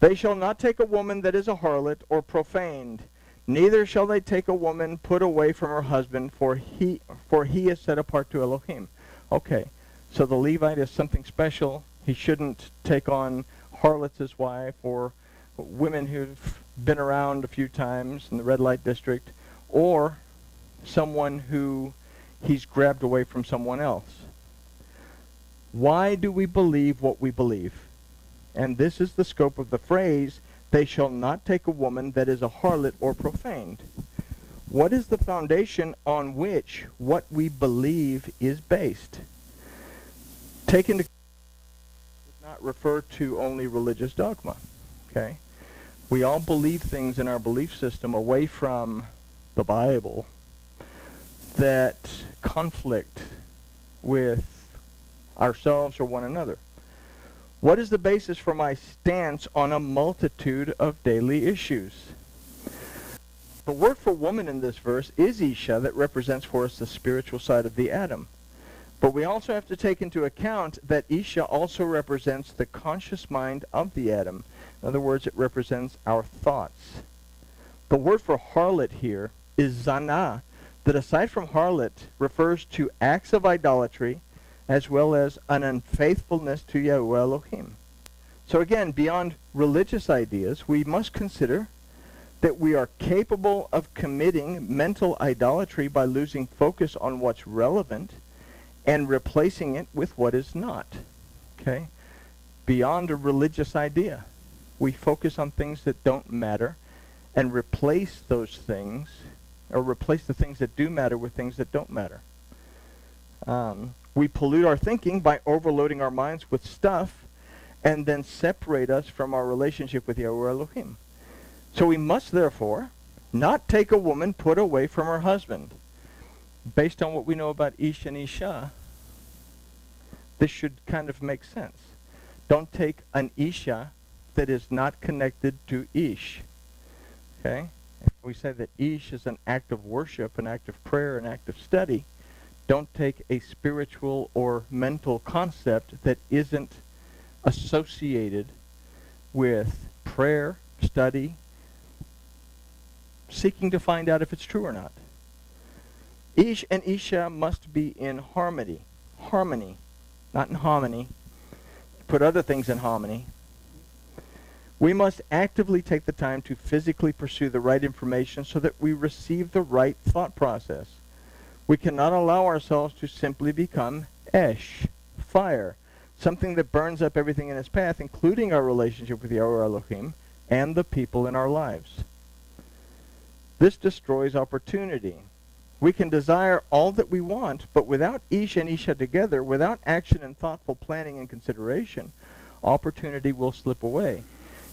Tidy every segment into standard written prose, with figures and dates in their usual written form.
They shall not take a woman that is a harlot or profaned, neither shall they take a woman put away from her husband, for he is set apart to Elohim. Okay, so the Levite is something special. He shouldn't take on harlots as wife, or women who've been around a few times in the red light district, or someone who he's grabbed away from someone else. Why do we believe what we believe? And this is the scope of the phrase, they shall not take a woman that is a harlot or profaned. What is the foundation on which what we believe is based? Taken to does not refer to only religious dogma. Okay? We all believe things in our belief system away from the Bible that conflict with ourselves or one another. What is the basis for my stance on a multitude of daily issues? The word for woman in this verse is Isha, that represents for us the spiritual side of the Adam. But we also have to take into account that Isha also represents the conscious mind of the Adam. In other words, it represents our thoughts. The word for harlot here is Zana, that aside from harlot refers to acts of idolatry as well as an unfaithfulness to Yahuwah Elohim. So again, beyond religious ideas, we must consider that we are capable of committing mental idolatry by losing focus on what's relevant and replacing it with what is not. Okay? Beyond a religious idea, we focus on things that don't matter and replace those things, or replace the things that do matter with things that don't matter. We pollute our thinking by overloading our minds with stuff and then separate us from our relationship with Yahuwah Elohim. So we must therefore not take a woman put away from her husband. Based on what we know about Ish and Isha, this should kind of make sense. Don't take an Isha that is not connected to Ish. Okay? If we say that Ish is an act of worship, an act of prayer, an act of study, don't take a spiritual or mental concept that isn't associated with prayer, study, seeking to find out if it's true or not. Ish and Isha must be in harmony. Harmony, not in harmony. Put other things in harmony. We must actively take the time to physically pursue the right information so that we receive the right thought process. We cannot allow ourselves to simply become Esh, fire, something that burns up everything in its path, including our relationship with Yahuwah Elohim and the people in our lives. This destroys opportunity. We can desire all that we want, but without Ish and Isha together, without action and thoughtful planning and consideration, opportunity will slip away.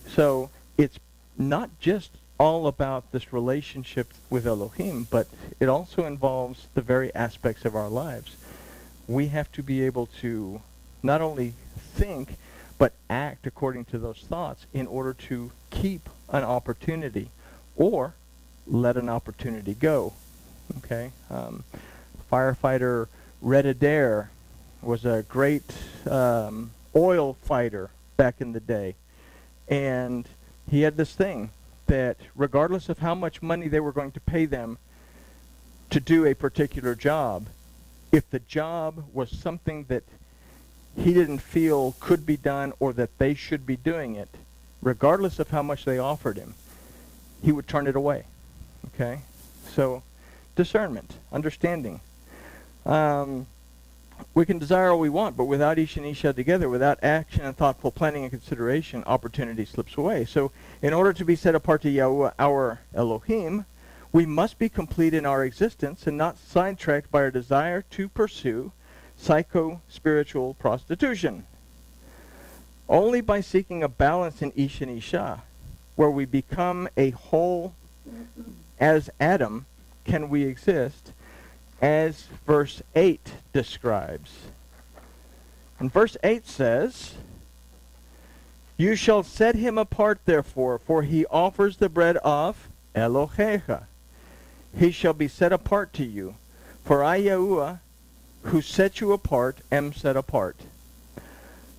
So it's not just all about this relationship with Elohim, but it also involves the very aspects of our lives. We have to be able to not only think, but act according to those thoughts in order to keep an opportunity or let an opportunity go. Okay? Firefighter Red Adair was a great oil fighter back in the day. And he had this thing that regardless of how much money they were going to pay them to do a particular job, if the job was something that he didn't feel could be done or that they should be doing it, regardless of how much they offered him, he would turn it away. Okay? So, discernment, understanding. We can desire all we want, but without Ish and Isha together, without action and thoughtful planning and consideration, opportunity slips away. So, in order to be set apart to Yahuwah, our Elohim, we must be complete in our existence and not sidetracked by our desire to pursue psycho-spiritual prostitution. Only by seeking a balance in Ish and Isha, where we become a whole as Adam, can we exist as verse 8 describes. And verse 8 says, "You shall set him apart, therefore, for he offers the bread of Elohecha. He shall be set apart to you, for I, Yahuwah, who set you apart, am set apart."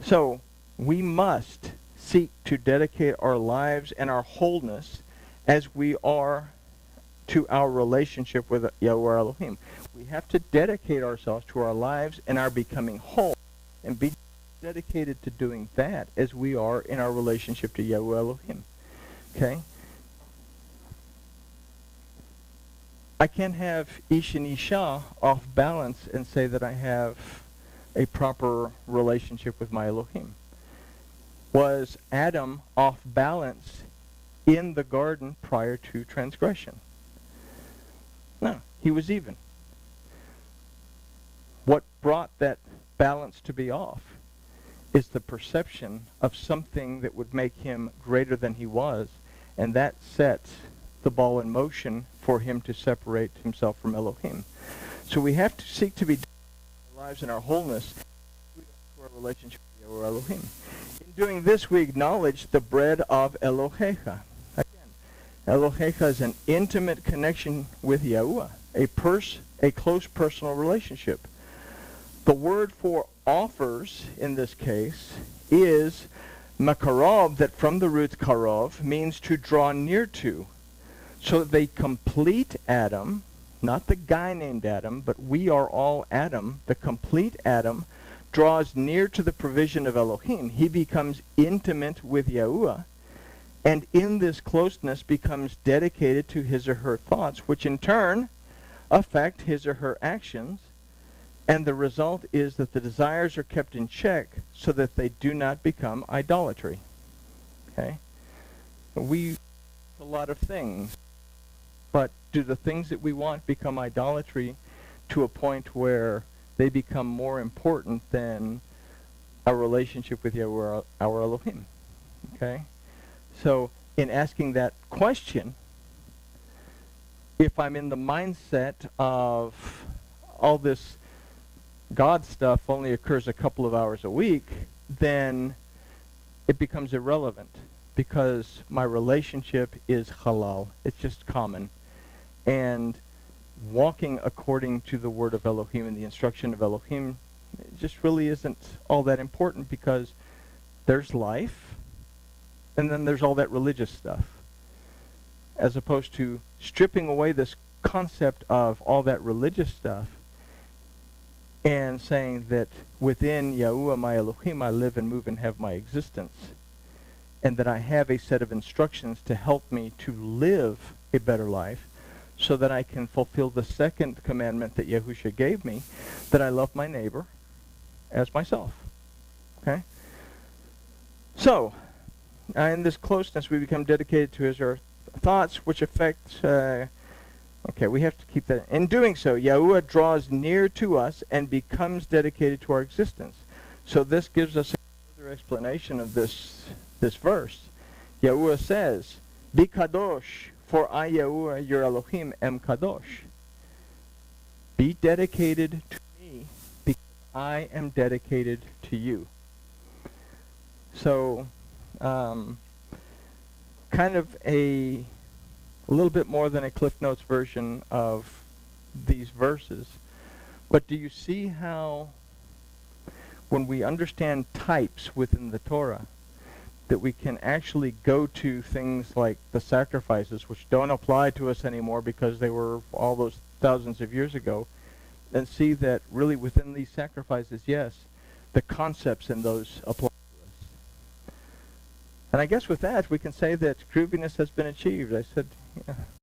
So, we must seek to dedicate our lives and our wholeness as we are to our relationship with Yahweh Elohim. We have to dedicate ourselves to our lives and our becoming whole, and be dedicated to doing that as we are in our relationship to Yahweh Elohim. Okay? I can't have Ish and Isha off balance and say that I have a proper relationship with my Elohim. Was Adam off balance in the garden prior to transgression? No, he was even. What brought that balance to be off is the perception of something that would make him greater than he was, and that sets the ball in motion for him to separate himself from Elohim. So we have to seek to be our lives and our wholeness to our relationship with Yahweh Elohim. In doing this, we acknowledge the bread of Elohecha. Again, Elohecha is an intimate connection with Yahuwah, a close personal relationship. The word for offers in this case is makarov, that from the root karov means to draw near to. So that they complete Adam, not the guy named Adam, but we are all Adam. The complete Adam draws near to the provision of Elohim. He becomes intimate with Yahuwah, and in this closeness becomes dedicated to his or her thoughts, which in turn affect his or her actions, and the result is that the desires are kept in check so that they do not become idolatry. Okay? We a lot of things, but do the things that we want become idolatry to a point where they become more important than our relationship with Yahweh, our Elohim? Okay? So, in asking that question, if I'm in the mindset of all this God stuff only occurs a couple of hours a week, then it becomes irrelevant, because my relationship is halal. It's just common. And walking according to the word of Elohim and the instruction of Elohim, it just really isn't all that important, because there's life, and then there's all that religious stuff. As opposed to stripping away this concept of all that religious stuff and saying that within Yahuwah my Elohim I live and move and have my existence, and that I have a set of instructions to help me to live a better life, so that I can fulfill the second commandment that Yahusha gave me, that I love my neighbor as myself. Okay? So, in this closeness we become dedicated to his or thoughts, which affect we have to keep that. In doing so, Yahuwah draws near to us and becomes dedicated to our existence. So this gives us a further explanation of this verse. Yahuwah says, "Be kadosh, for I, Yahuwah, your Elohim, am kadosh." Be dedicated to me, because I am dedicated to you. So, kind of a little bit more than a Cliff Notes version of these verses. But do you see how, when we understand types within the Torah, that we can actually go to things like the sacrifices, which don't apply to us anymore because they were all those thousands of years ago, and see that really within these sacrifices, yes, the concepts in those apply to us. And I guess with that, we can say that grooviness has been achieved. I said, yeah.